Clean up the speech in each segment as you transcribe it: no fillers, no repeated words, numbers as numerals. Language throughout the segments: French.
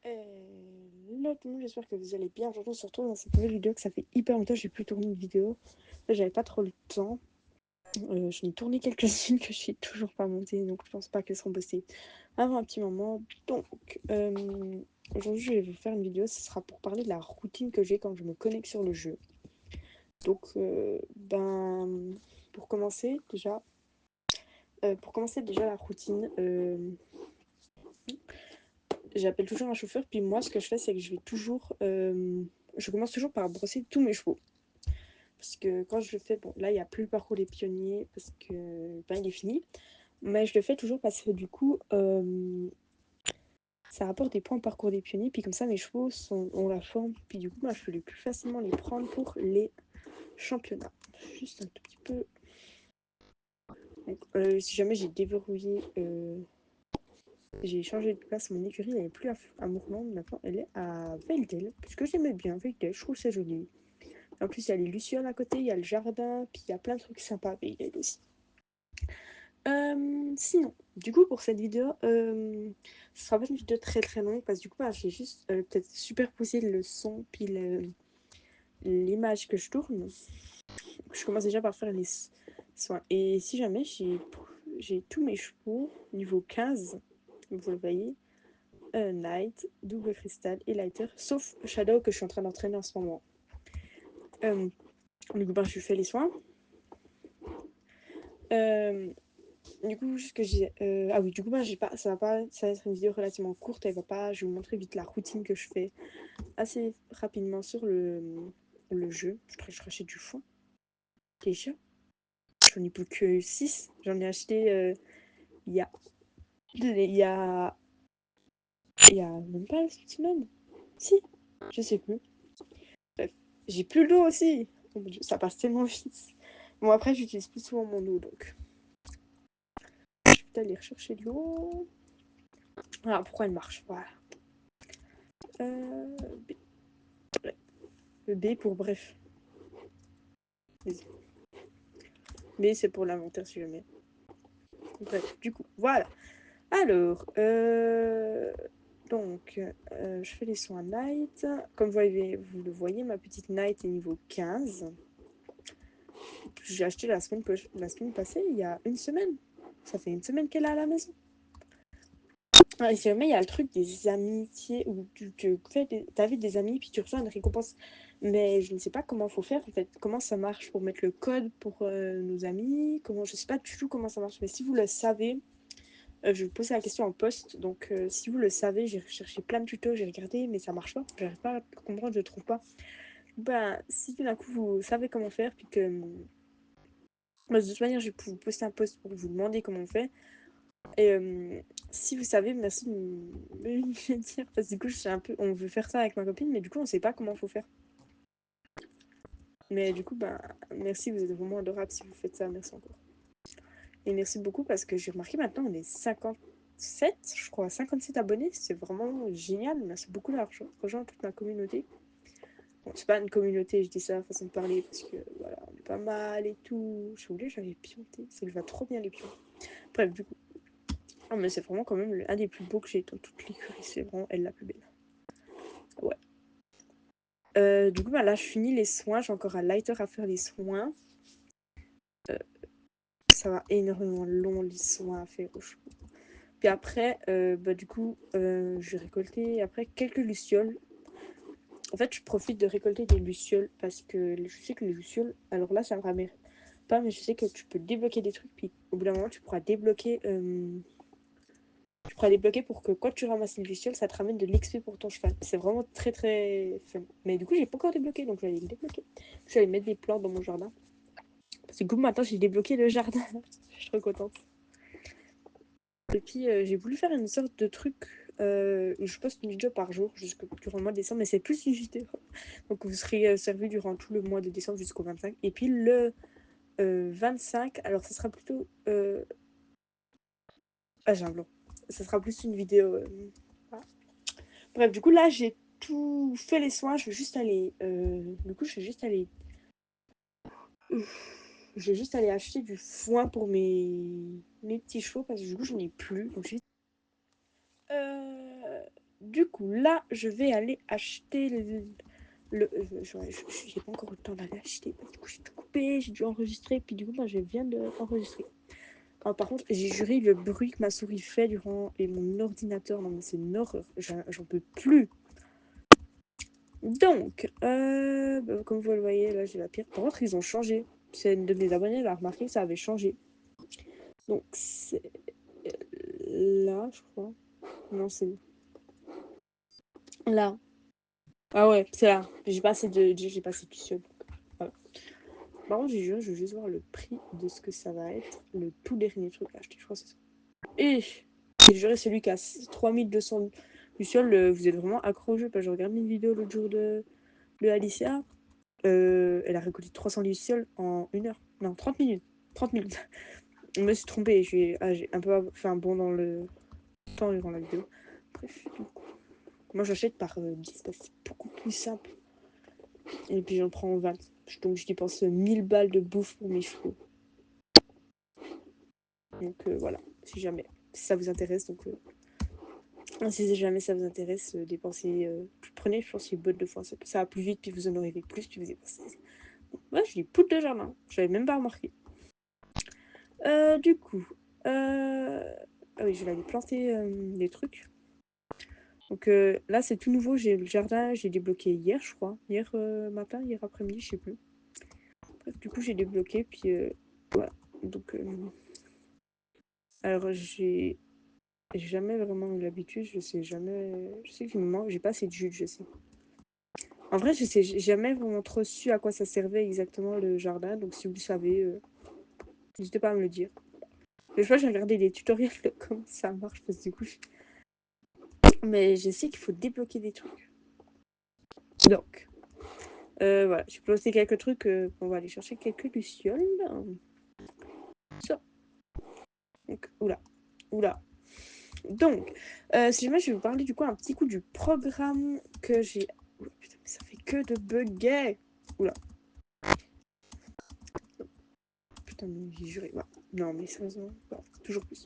Hello tout le monde, j'espère que vous allez bien. Aujourd'hui, on se retrouve dans cette nouvelle vidéo que ça fait hyper longtemps que j'ai plus tourné une vidéo. Là, j'avais pas trop le temps. Je n'ai tourné quelques-unes que je suis toujours pas montées, donc je pense pas qu'elles seront postées avant un petit moment. Donc, aujourd'hui, je vais vous faire une vidéo. Ce sera pour parler de la routine que j'ai quand je me connecte sur le jeu. Donc, pour commencer déjà, la routine. J'appelle toujours un chauffeur, puis moi, ce que je fais, c'est que je commence toujours par brosser tous mes chevaux. Parce que quand je le fais, bon, là, il n'y a plus le parcours des pionniers, parce que, il est fini. Mais je le fais toujours parce que, du coup, ça rapporte des points au parcours des pionniers, puis comme ça, mes chevaux ont la forme, puis du coup, je peux plus facilement les prendre pour les championnats. Juste un tout petit peu. Donc, si jamais j'ai déverrouillé... j'ai changé de place, mon écurie, elle n'est plus à Mourland, maintenant elle est à Veldel, puisque j'aimais bien Veldel, je trouve c'est joli. En plus, il y a les lucioles à côté, il y a le jardin, puis il y a plein de trucs sympas à Veldel aussi. Sinon, du coup, pour cette vidéo, ce sera pas une vidéo très très longue, parce que du coup, j'ai juste peut-être superposé le son, puis l'image que je tourne. Je commence déjà par faire les soins. Et si jamais j'ai tous mes chevaux, niveau 15, vous le voyez, Night, double cristal et lighter, sauf Shadow que je suis en train d'entraîner en ce moment. Du coup, je lui fais les soins. Du coup, ce que j'ai. Ah oui, du coup, j'ai pas, ça va être une vidéo relativement courte. Elle va pas. Je vais vous montrer vite la routine que je fais assez rapidement sur le jeu. Je rachète du foin. Déjà. J'en ai plus que 6. J'en ai acheté il y a. Il y a. Il y a même pas une semaine. Si. Je sais plus. Bref. J'ai plus d'eau aussi. Oh mon Dieu, ça passe tellement vite. Bon, après, j'utilise plus souvent mon eau donc. Je vais peut-être aller rechercher de l'eau. Ah, pourquoi elle marche? Voilà. B. Le B pour bref. B c'est pour l'inventaire si jamais. Bref, du coup, voilà. Alors, donc, je fais les soins Night. Comme vous le voyez, ma petite Night est niveau 15. J'ai acheté la semaine passée, il y a une semaine. Ça fait une semaine qu'elle est à la maison. Et si jamais il y a le truc des amitiés où tu t'invites des amis puis tu reçois une récompense. Mais je ne sais pas comment il faut faire en fait. Comment ça marche pour mettre le code pour nos amis. Je sais pas du tout comment ça marche. Mais si vous le savez, je vais vous poser la question en post. Donc si vous le savez, j'ai recherché plein de tutos, j'ai regardé, mais ça marche pas. J'arrive pas à comprendre, je trouve pas. Si tout d'un coup vous savez comment faire, puis que. De toute manière, je vais vous poster un post pour vous demander comment on fait. Et si vous savez, merci de me dire, parce que du coup, on veut faire ça avec ma copine, mais du coup, on sait pas comment faut faire. Mais du coup, merci, vous êtes vraiment adorable si vous faites ça, merci encore. Et merci beaucoup parce que j'ai remarqué maintenant, on est 57, je crois, 57 abonnés, c'est vraiment génial. Merci beaucoup d'argent, rejoindre toute ma communauté. Bon, c'est pas une communauté, je dis ça façon de parler parce que voilà, on est pas mal et tout. Je voulais, j'avais pionté, ça lui va trop bien les pions. Bref, du coup. Non, mais c'est vraiment quand même un des plus beaux que j'ai dans toute l'écurie, c'est vraiment elle la plus belle. Ouais. Du coup, là, je finis les soins. J'ai encore un lighter à faire les soins. Ça va énormément long, les soins à faire aux chevaux. Puis après, du coup, je vais récolter après quelques lucioles. En fait, je profite de récolter des lucioles parce que je sais que les lucioles, alors là, ça me ramène pas, mais je sais que tu peux débloquer des trucs. Puis au bout d'un moment, tu pourras débloquer pour que quand tu ramasses une luciole, ça te ramène de l'XP pour ton cheval. C'est vraiment très très fun. Mais du coup, j'ai pas encore débloqué, donc je vais aller le débloquer. Je vais aller mettre des plantes dans mon jardin. Parce que du coup, maintenant, j'ai débloqué le jardin. Je suis trop contente. Et puis, j'ai voulu faire une sorte de truc où je poste une vidéo par jour durant le mois de décembre, mais c'est plus une vidéo. Donc, vous serez servi durant tout le mois de décembre jusqu'au 25. Et puis, le 25, alors, ça sera plutôt. Ah, j'ai un blanc. Ça sera plus une vidéo. Voilà. Bref, du coup, là, j'ai tout fait les soins. Je vais juste aller. Du coup, je vais juste aller. Je vais juste aller acheter du foin pour mes petits chevaux parce que du coup, je n'ai plus. Donc, du coup, là, je vais aller acheter j'ai pas encore eu le temps d'aller acheter. Du coup, j'ai tout coupé, j'ai dû enregistrer, puis du coup, je viens d'enregistrer. Alors, par contre, j'ai juré le bruit que ma souris fait durant et mon ordinateur. Non, mais c'est une horreur. J'en peux plus. Donc, comme vous le voyez, là, j'ai la pire. Par contre, ils ont changé. C'est une de mes abonnés, elle a remarqué que ça avait changé. Donc, c'est là, je crois. Non, c'est là. Ah ouais, c'est là. J'ai pas assez de seul. Voilà. Par contre, j'ai juré, je veux juste voir le prix de ce que ça va être. Le tout dernier truc à acheter, je crois que c'est ça. Et j'ai juré, celui qui a 3200 lucioles, vous êtes vraiment accro au jeu. Parce que je regarde une vidéo l'autre jour de Alicia. Elle a récolté 300 lucioles en 1 heure. Non, 30 minutes. 30 minutes. Je me suis trompée. J'ai un peu fait un bond dans le temps durant la vidéo. Bref, du coup. Moi, j'achète par 10 parce que c'est beaucoup plus simple. Et puis, j'en prends 20. Donc, je dépense 1000 balles de bouffe pour mes chevaux. Donc, voilà. Si jamais. Si ça vous intéresse. Donc, si jamais ça vous intéresse, dépensez. Prenez, je pense, une botte de foin. Ça va plus vite. Puis, vous en aurez plus. Puis, vous dépensez. Ouais, je dis poudre de jardin. J'avais même pas remarqué. Du coup. Ah oui, je vais aller planter les trucs. Donc là, c'est tout nouveau. J'ai le jardin, j'ai débloqué hier, je crois. Hier matin, hier après-midi, je sais plus. Bref, du coup, j'ai débloqué. Puis voilà. Donc, alors, j'ai jamais vraiment eu l'habitude. Je sais jamais. Je sais qu'il me manque. J'ai pas assez de jus, je sais. En vrai, je sais j'ai jamais vraiment trop su à quoi ça servait exactement le jardin. Donc, si vous savez, n'hésitez pas à me le dire. Je crois que j'ai regardé des tutoriels de comment ça marche. Parce que du coup, mais je sais qu'il faut débloquer des trucs. Donc, voilà, j'ai posté quelques trucs. On va aller chercher quelques lucioles. Ça. Donc, oula. Donc, si jamais je vais vous parler du coup un petit coup du programme que j'ai. Oula, putain, mais ça fait que de bugger. Oula. Putain, mais j'ai juré. Voilà. Non, mais sérieusement, voilà, toujours plus.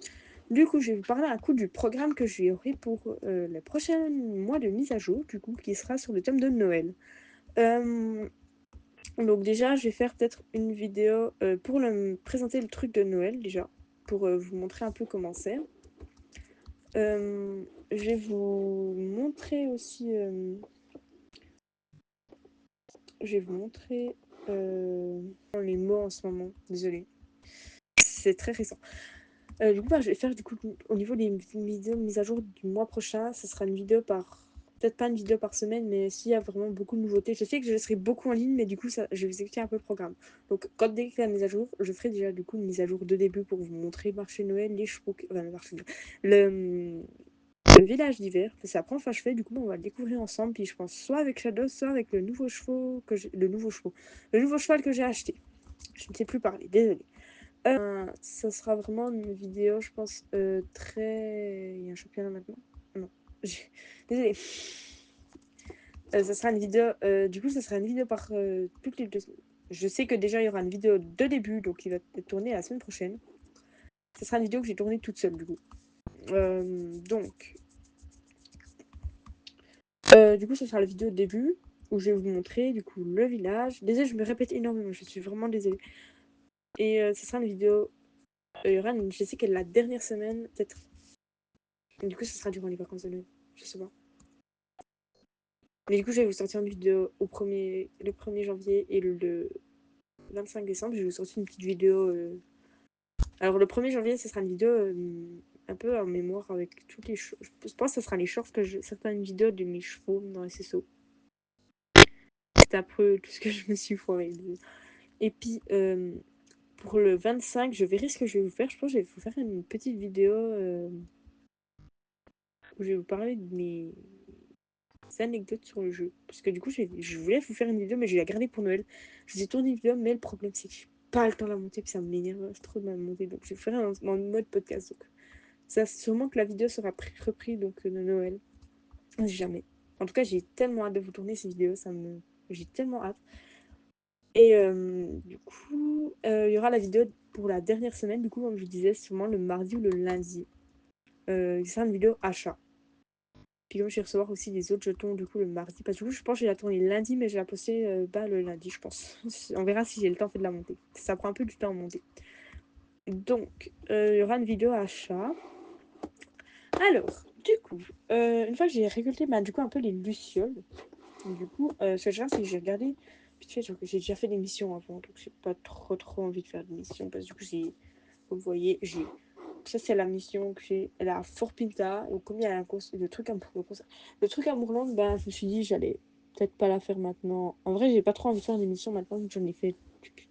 Du coup, je vais vous parler un coup du programme que j'aurai pour les prochains mois de mise à jour, du coup, qui sera sur le thème de Noël. Donc déjà, je vais faire peut-être une vidéo pour présenter le truc de Noël déjà, pour vous montrer un peu comment c'est. Je vais vous montrer aussi... je vais vous montrer les mots en ce moment. Désolée. C'est très récent. Du coup, je vais faire du coup au niveau des vidéos mises à jour du mois prochain, ce sera une vidéo par... Peut-être pas une vidéo par semaine, mais s'il y a vraiment beaucoup de nouveautés. Je sais que je serai beaucoup en ligne, mais du coup, je vais vous expliquer un peu le programme. Donc, dès qu'il y a la mise à jour, je ferai déjà du coup une mise à jour de début pour vous montrer le marché Noël, les chevaux... Enfin, le village d'hiver. C'est la première fois que je fais, du coup, on va le découvrir ensemble. Puis je pense soit avec Shadow, soit avec le nouveau le nouveau cheval que j'ai acheté. Je ne sais plus parler, désolé. Ça sera vraiment une vidéo, je pense, très... Il y a un championnat maintenant? Non. Désolée. Ça sera une vidéo... du coup, ça sera une vidéo par toutes les 2 semaines. Je sais que déjà, il y aura une vidéo de début, donc il va être tourné la semaine prochaine. Ça sera une vidéo que j'ai tournée toute seule, du coup. Donc... du coup, ça sera la vidéo de début, où je vais vous montrer, du coup, le village. Désolée, je me répète énormément, je suis vraiment désolée. Et ça sera une vidéo... il y aura je sais que la dernière semaine, peut-être... Du coup, ça sera durant les vacances de Noël. Je sais pas. Mais du coup, je vais vous sortir une vidéo le 1er janvier et le 25 décembre. Je vais vous sortir une petite vidéo. Alors, le 1er janvier, ce sera une vidéo un peu en mémoire avec toutes les choses. Je pense que ce sera les shorts certaines vidéos de mes chevaux dans les SSO. C'est un peu tout ce que je me suis foirée. Et puis, pour le 25, je verrai ce que je vais vous faire. Je pense que je vais vous faire une petite vidéo où je vais vous parler de mes anecdotes sur le jeu. Parce que du coup, je voulais vous faire une vidéo, mais je vais la garder pour Noël. Je vous ai tourné une vidéo, mais le problème, c'est que j'ai pas le temps de la monter, puis ça m'énerve trop de la monter. Donc, je vais vous faire en mode podcast. Donc, ça, sûrement que la vidéo sera reprise donc, de Noël. Jamais. En tout cas, j'ai tellement hâte de vous tourner ces vidéos. J'ai tellement hâte. Et du coup, il y aura la vidéo pour la dernière semaine. Du coup, comme je disais, sûrement le mardi ou le lundi. C'est une vidéo achat. Puis comme je vais recevoir aussi des autres jetons du coup le mardi, parce que du coup je pense que je vais la tourner lundi, mais je vais la poster le lundi, je pense. On verra si j'ai le temps de la monter. Ça prend un peu du temps à monter. Donc, il y aura une vidéo achat. Alors, du coup, une fois que j'ai récolté du coup un peu les lucioles, du coup, ce que je fais, c'est que j'ai regardé. Vite fait, j'ai déjà fait des missions avant, donc j'ai pas trop envie de faire des missions, parce que du coup, vous voyez, j'ai. Ça, c'est la mission que j'ai. Elle est à Fort Pinta. Donc, comme il y a le truc le truc à Mourland, ben, je me suis dit, j'allais peut-être pas la faire maintenant. En vrai, j'ai pas trop envie de faire des missions maintenant, donc j'en ai fait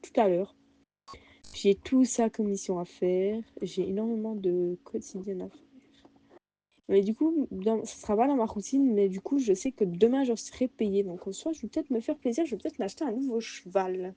tout à l'heure. J'ai tout ça comme mission à faire. J'ai énormément de quotidiennes à faire. Mais du coup, ça sera pas dans ma routine, mais du coup, je sais que demain, je serai payée. Donc, en soi, je vais peut-être me faire plaisir. Je vais peut-être m'acheter un nouveau cheval.